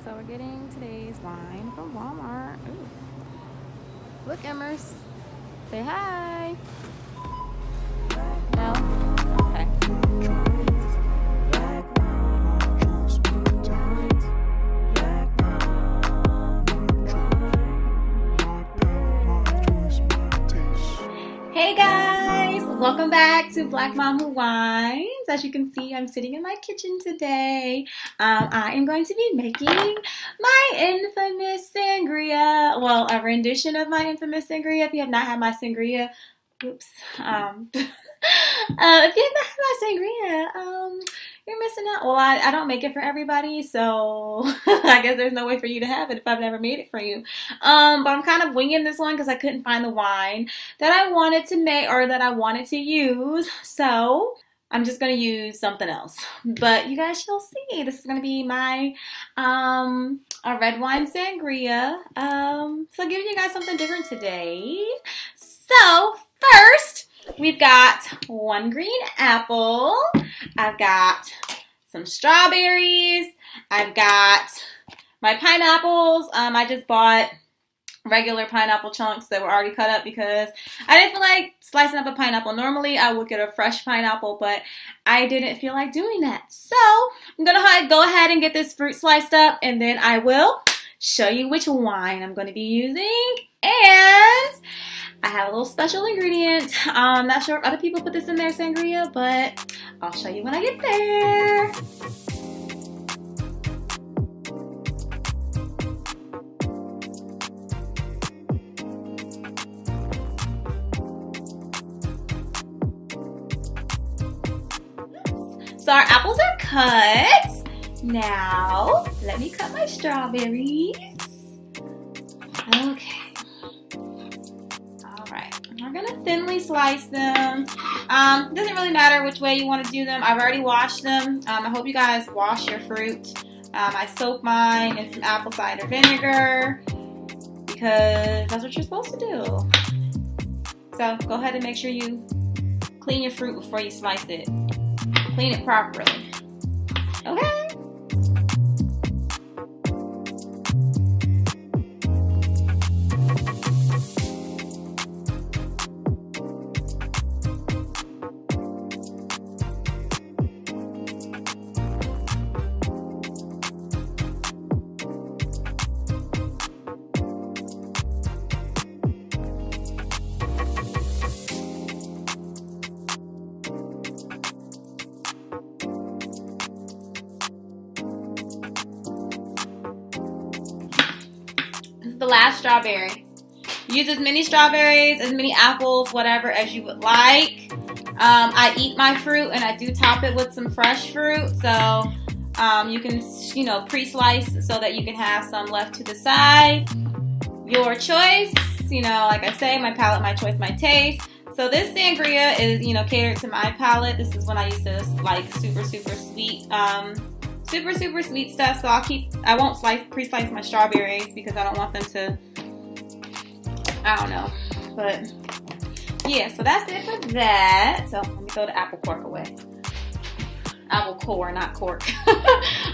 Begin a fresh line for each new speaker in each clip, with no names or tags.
So we're getting today's wine from Walmart. Ooh. Look, Emmers. Say hi. No? Okay. Hey guys! Welcome back to Black Mom Who Wines. As you can see, I'm sitting in my kitchen today. I am going to be making my infamous sangria. Well, a rendition of my infamous sangria. If you have not had my sangria, oops. If you have not had my sangria, you're missing out. Well, I don't make it for everybody, so I guess there's no way for you to have it if I've never made it for you. But I'm kind of winging this one because I couldn't find the wine that I wanted to make or that I wanted to use. So I'm just going to use something else. But you guys shall see. This is going to be my a red wine sangria. So I'm giving you guys something different today. So first, we've got one green apple. I've got some strawberries. I've got my pineapples. I just bought regular pineapple chunks that were already cut up because I didn't feel like slicing up a pineapple. Normally, I would get a fresh pineapple, but I didn't feel like doing that. So I'm going to go ahead and get this fruit sliced up, and then I will show you which wine I'm going to be using. And I have a little special ingredient. I'm not sure if other people put this in their sangria, but I'll show you when I get there. So our apples are cut. Now, let me cut my strawberries. Okay. We're gonna thinly slice them. Doesn't really matter which way you want to do them. I've already washed them. I hope you guys wash your fruit. I soak mine in some apple cider vinegar because that's what you're supposed to do. So go ahead and make sure you clean your fruit before you slice it. Clean it properly. Okay? The last strawberry. Use as many strawberries, as many apples, whatever as you would like. I eat my fruit and I do top it with some fresh fruit, so you can, pre-slice so that you can have some left to the side. Your choice, like I say, my palate, my choice, my taste. So this sangria is, catered to my palate. This is when I used to like super sweet. Super sweet stuff, so I won't pre-slice my strawberries because I don't want them to, I don't know, but yeah, so that's it for that. So let me throw the apple cork away. Apple core, not cork.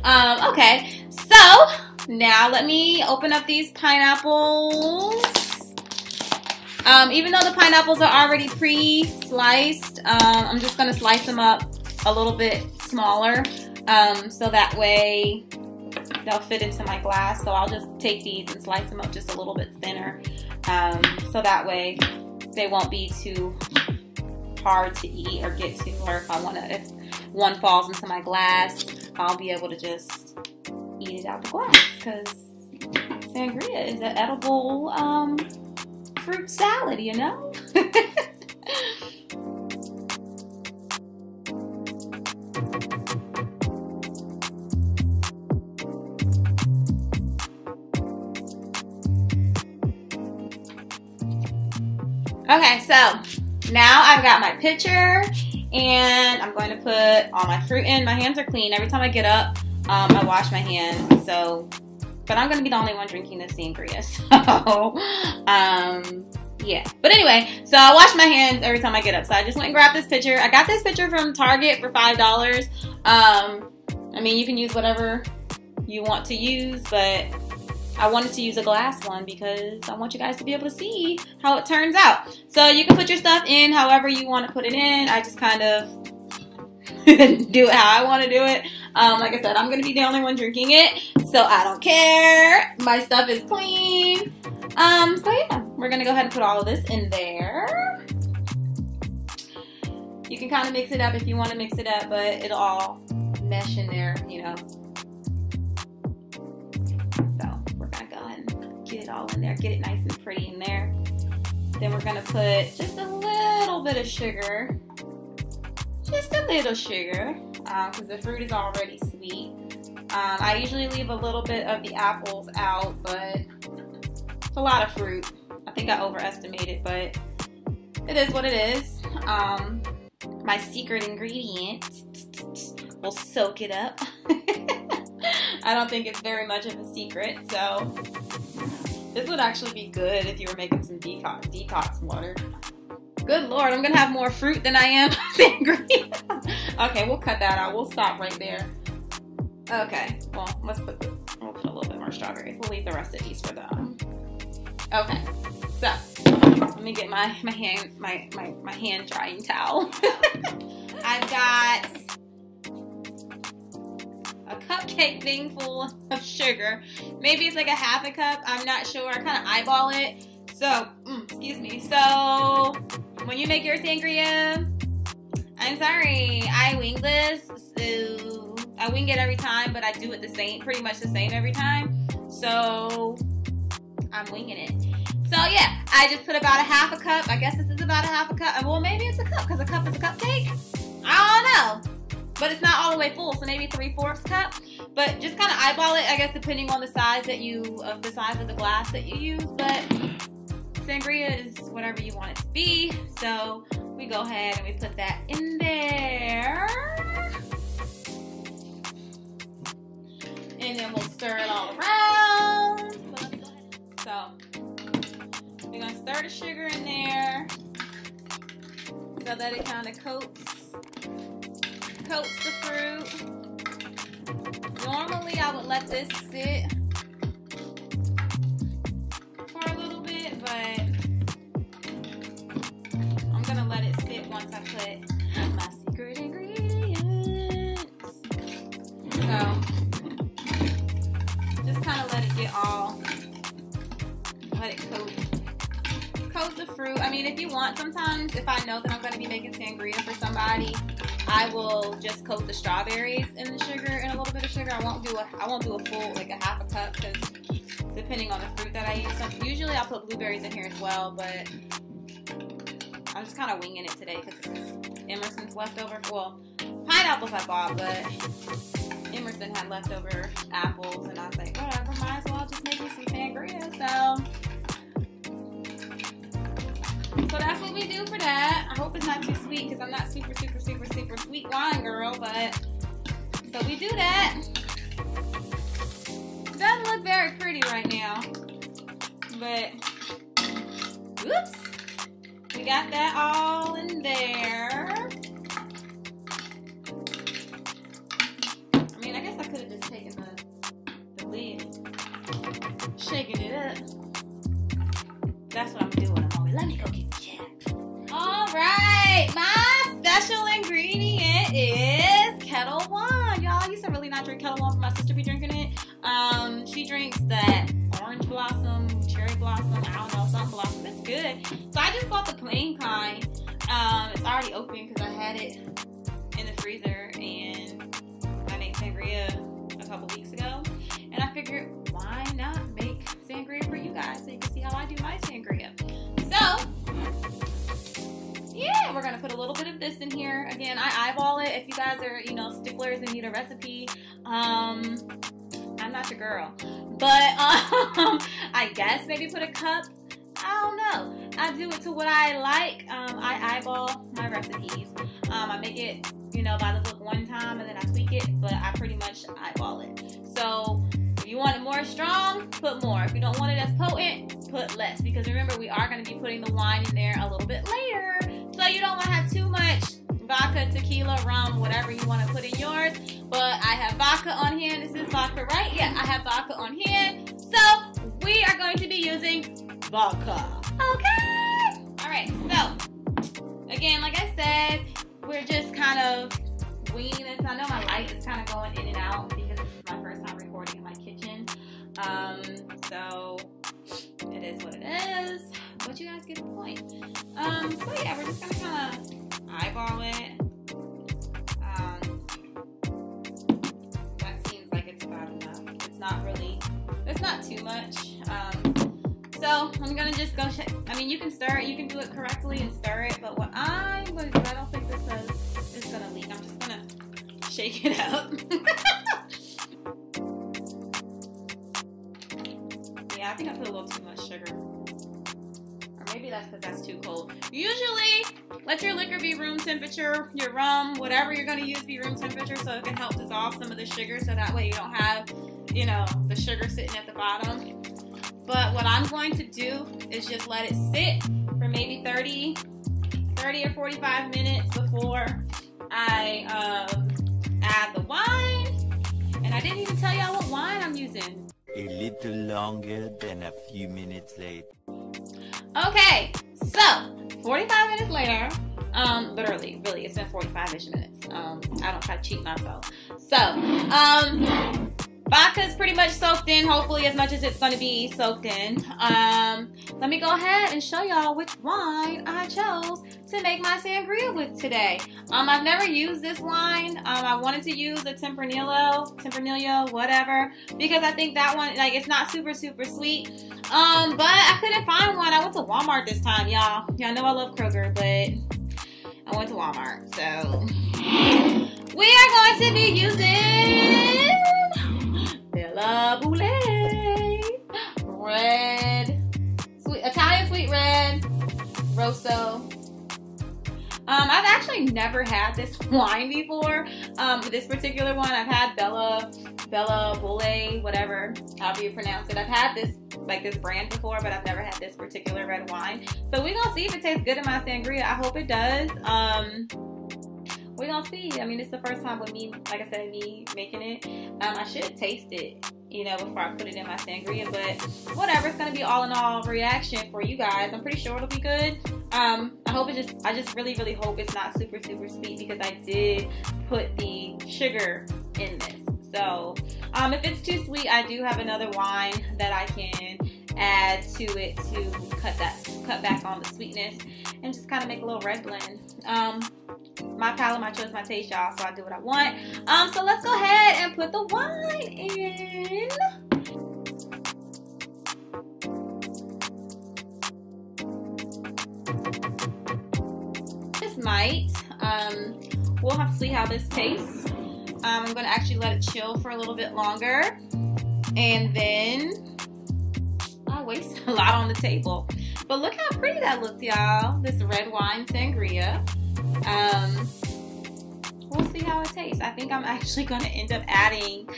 Okay, so now let me open up these pineapples. Even though the pineapples are already pre-sliced, I'm just gonna slice them up a little bit smaller. So that way they'll fit into my glass. So I'll just take these and slice them up just a little bit thinner. So that way they won't be too hard to eat or get to, or if one falls into my glass, I'll be able to just eat it out the glass because sangria is an edible fruit salad, Okay, so now I've got my pitcher and I'm going to put all my fruit in. My hands are clean. Every time I get up, I wash my hands. But I'm going to be the only one drinking this sangria. So, yeah. But anyway, so I wash my hands every time I get up. So I just went and grabbed this pitcher. I got this pitcher from Target for $5. I mean, you can use whatever you want to use, but I wanted to use a glass one because I want you guys to be able to see how it turns out. So you can put your stuff in however you want to put it in. I just kind of do it how I want to do it. Like I said, I'm going to be the only one drinking it, so I don't care. My stuff is clean. So yeah, we're going to go ahead and put all of this in there. You can kind of mix it up if you want to mix it up, but it'll all mesh in there, you know. So we're going to go ahead and get it all in there, get it nice and pretty in there. Then we're going to put just a little bit of sugar. Just a little sugar, because the fruit is already sweet. I usually leave a little bit of the apples out, but it's a lot of fruit. I think I overestimated, but it is what it is. My secret ingredient will soak it up. I don't think it's very much of a secret, so this would actually be good if you were making some detox water. Good Lord, I'm gonna have more fruit than I am sangria. Okay, we'll cut that out. We'll stop right there. Okay, well, we'll put a little bit more strawberries. We'll leave the rest of these for them. Okay, so let me get my hand drying towel. I've got a cupcake thing full of sugar. Maybe it's like a half a cup. I'm not sure. I kind of eyeball it. So, excuse me. So, when you make your sangria, I'm sorry, I wing this. So, I wing it every time, but I do it pretty much the same every time. So, I'm winging it. So, yeah, I just put about a half a cup. I guess this is about a half a cup. Well, maybe it's a cup because a cup is a cupcake. I don't know. But it's not all the way full, so maybe 3/4 cup. But just kind of eyeball it, I guess, depending on the size of the glass that you use. But sangria is whatever you want it to be. So we go ahead and we put that in there. And then we'll stir it all around. So we're going to stir the sugar in there so that it kind of coats the fruit. Normally I would let this sit for a little bit, but I'm gonna let it sit once I put my secret ingredients. So just kind of let it get let it coat the fruit. I mean, if you want, sometimes if I know that I'm gonna be making sangria for somebody, I will just coat the strawberries in the sugar and a little bit of sugar. I won't do a full, like a half a cup, because depending on the fruit that I use. So usually I'll put blueberries in here as well, but I'm just kind of winging it today because it's Emerson's leftover. Well, pineapples I bought, but Emerson had leftover apples, and I was like, whatever, might as well just make me some sangria. So that's what we do for that. I hope it's not too sweet because I'm not super sweet wine girl, but so we do that. It doesn't look very pretty right now, but oops, we got that all in there. I mean, I guess I could have just taken the lid, shaking it up. That's what I'm doing. Let me go get the check. All right, my special ingredient is Kettle One. Y'all, I used to really not drink Kettle One, but my sister be drinking it. She drinks that orange blossom, cherry blossom, I don't know, some blossom. It's good. So I just bought the plain kind. It's already open because I had it in the freezer, and I made sangria a couple weeks ago. And I figured, why not make sangria for you guys so you can see how I do my sangria. So, yeah, we're going to put a little bit of this in here. Again, I eyeball it. If you guys are, sticklers and need a recipe, I'm not your girl. But, I guess maybe put a cup. I don't know. I do it to what I like. I eyeball my recipes. I make it, by the book one time, and then I tweak it, but I pretty much eyeball it. So, if you want it more strong, put more. If you don't want it as potent, put less. Because remember, we are going to be putting the wine in there a little bit later. So you don't want to have too much vodka, tequila, rum, whatever you want to put in yours. But I have vodka on hand. This is vodka vodka, right? Yeah, I have vodka on hand. So we are going to be using vodka. Okay. All right. So again, like I said, we're just kind of winging this. I know my light is kind of going in and out because this is my first time recording in my kitchen. So it is what it is. But you guys get the point. So yeah, we're just gonna kind of eyeball it. That seems like it's about enough. It's not really, it's not too much. So I'm gonna just go check. I mean, you can stir it, you can do it correctly and stir it, but what I'm going to do, I don't think this is gonna leak. I'm just gonna shake it up. Yeah, I think I put a little too much sugar. Or maybe that's because that's too cold. Usually, let your liquor be room temperature, your rum, whatever you're gonna use be room temperature so it can help dissolve some of the sugar so that way you don't have, you know, the sugar sitting at the bottom. But what I'm going to do is just let it sit for maybe 30 or 45 minutes before I add the wine. And I didn't even tell y'all what wine I'm using.
A little longer than a few minutes later.
Okay, so 45 minutes later, literally, really, it's been 45-ish minutes. I don't try to cheat myself. So, vodka's pretty much soaked in, hopefully as much as it's going to be soaked in. Let me go ahead and show y'all which wine I chose to make my sangria with today. I've never used this wine. I wanted to use the Tempranillo, whatever, because I think that one, like, it's not super sweet. But I couldn't find one. I went to Walmart this time, y'all. Y'all know I love Kroger, but I went to Walmart, so we are going to be using Bella Boule Red, Italian Sweet Red, Rosso. I've actually never had this wine before. This particular one, I've had Bella Boule, whatever, however you pronounce it. I've had this brand before, but I've never had this particular red wine. So we're gonna see if it tastes good in my sangria. I hope it does. We're gonna see. I mean, it's the first time with me, like I said, me making it. I should taste it, you know, before I put it in my sangria, but whatever. It's gonna be all in all reaction for you guys. I'm pretty sure it'll be good. I just really hope it's not super sweet because I did put the sugar in this. So if it's too sweet, I do have another wine that I can add to it to cut back on the sweetness and just kind of make a little red blend. My palate, my choice, my taste, y'all, so I do what I want. So let's go ahead and put the wine in. This might, we'll have to see how this tastes. I'm gonna actually let it chill for a little bit longer, and then I waste a lot on the table. But look how pretty that looks, y'all. This red wine sangria. We'll see how it tastes. I think I'm actually gonna end up adding,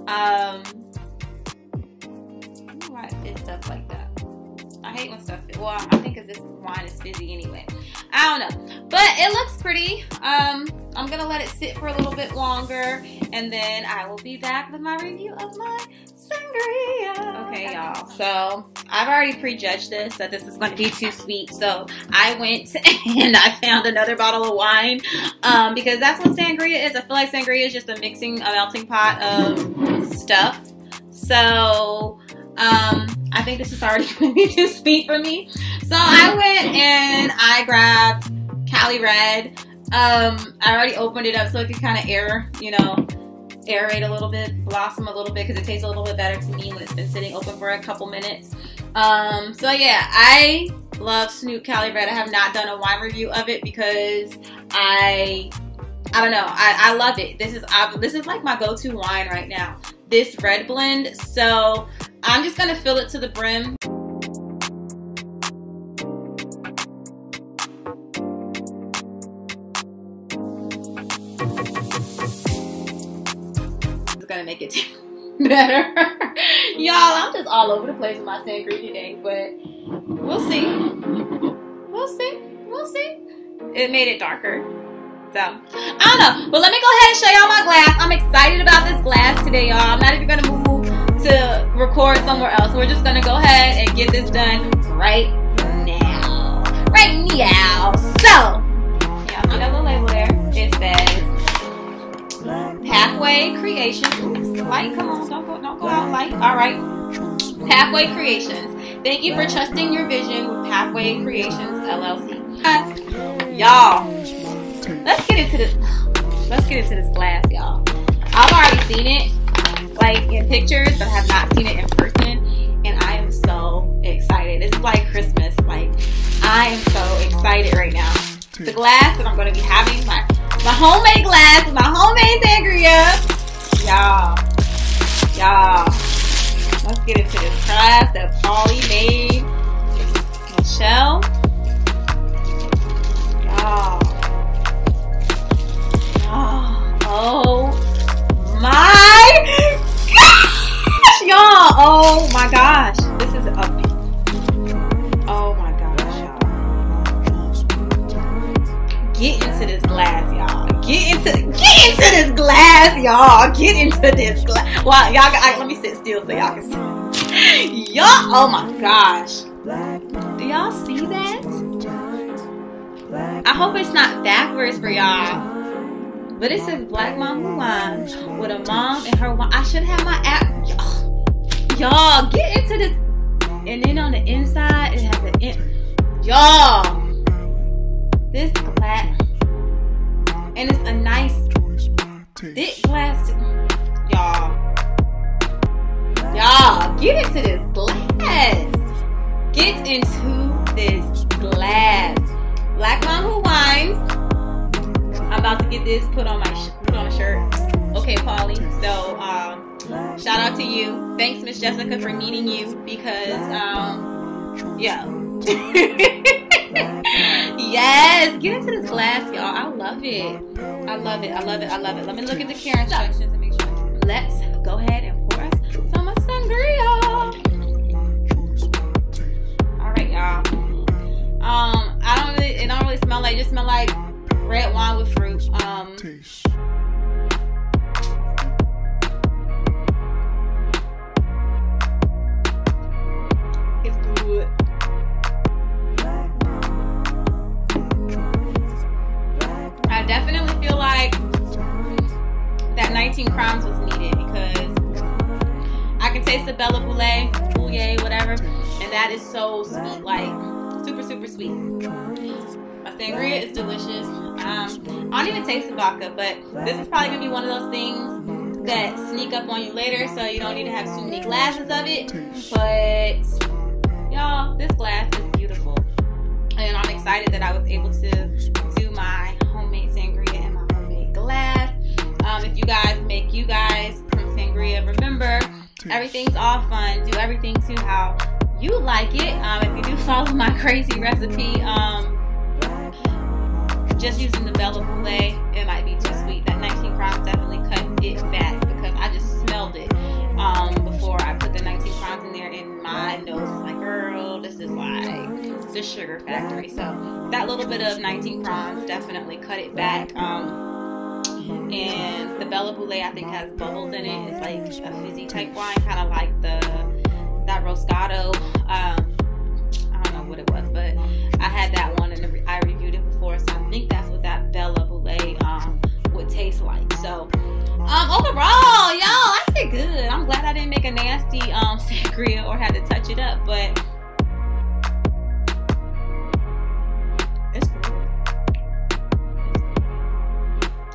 I don't know why it fizzed up like that. I hate when stuff, well, I think because this wine is fizzy anyway. I don't know, but it looks pretty. I'm gonna let it sit for a little bit longer, and then I will be back with my review of my sangria. Okay, y'all, so I've already prejudged this, that this is going to be too sweet, so I went and I found another bottle of wine, because that's what sangria is. I feel like sangria is just a melting pot of stuff, so I think this is already going to be too sweet for me. So I went and I grabbed Cali Red. I already opened it up so it could kind of aerate a little bit, blossom a little bit, because it tastes a little bit better to me when it's been sitting open for a couple minutes. So yeah, I love Snoop Cali Red. I have not done a wine review of it because I don't know, I love it. This is like my go-to wine right now, this red blend. So I'm just gonna fill it to the brim. Gonna make it better. Y'all, I'm just all over the place with my sangria today, but we'll see. We'll see. It made it darker. So, I don't know. But let me go ahead and show y'all my glass. I'm excited about this glass today, y'all. I'm not even going to move to record somewhere else. We're just going to go ahead and get this done right now. Right now. So, y'all see that little label there? It says Pathway Creations. Oops, light, come on. Don't go out, light. All right. Pathway Creations. Thank you for trusting your vision with Pathway Creations, LLC. Y'all, let's get into this glass, y'all. I've already seen it, like in pictures, but have not seen it in person, and I am so excited. This is like Christmas. Like, I am so excited right now. The glass that I'm going to be having, my homemade glass, my homemade sangria. Y'all, let's get into this glass that Polly made. Michelle. Oh my gosh, y'all. Oh my gosh. This is a, oh my gosh, y'all. Get into this glass, y'all. Get into this glass, y'all. Get into this glass. Well, y'all, let me sit still so y'all can see. Y'all, oh my gosh. Do y'all see that? I hope it's not backwards for y'all. But it says Black Mom Who Wines with a mom and her wine. I should have my app. Y'all, get into this. And then on the inside, it has an y'all, this glass. And it's a nice thick glass. Y'all, get into this glass. Get into this glass. Black Mom Who Wines. I'm about to get this put on a shirt. Okay, Polly. So, shout out to you. Thanks, Miss Jessica, for needing you because, yeah. Yes, get into this glass, y'all. I love it. I love it. I love it. I love it. Let me look at the care instructions and make sure. Let's go ahead and pour us some sangria. All right, y'all. It don't really smell like. It just smell like red wine with fruit. It's good. I definitely feel like that 19 crimes was needed because I can taste the Bella Boulet, whatever, and that is so sweet, like super, super sweet. My sangria is delicious. I don't even taste the vodka, but this is probably gonna be one of those things that sneak up on you later, so you don't need to have too many glasses of it. But y'all, this glass is beautiful, and I'm excited that I was able to do my homemade sangria in my homemade glass. If you guys make some sangria, remember everything's all fun. Do everything to how you like it. If you do follow my crazy recipe, just using the Bella Boulet, it might be too sweet. That 19 crimes definitely cut it back because I just smelled it before I put the 19 crimes in there, and my nose was like, girl, this is like the sugar factory. So that little bit of 19 crimes definitely cut it back. And the Bella Boulet, I think, has bubbles in it. It's like a fizzy type wine, kind of like that Roscato. I don't know what it was, but I had that one and I reviewed it before, so I think that's what that Bella Boulet would taste like. So overall, y'all, I did good. I'm glad I didn't make a nasty sangria or had to touch it up, but it's good.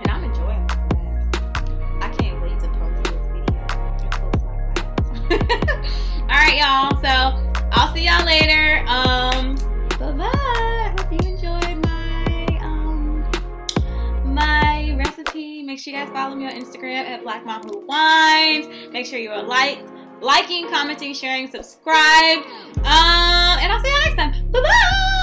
And I'm enjoying my glass. I can't wait to post this video and post my glass. Alright, y'all, so I'll see y'all later. Bye-bye. I hope you enjoyed my recipe. Make sure you guys follow me on Instagram at Black Mom Who Wines. Make sure you are liking, commenting, sharing, subscribe. And I'll see you next time. Bye-bye.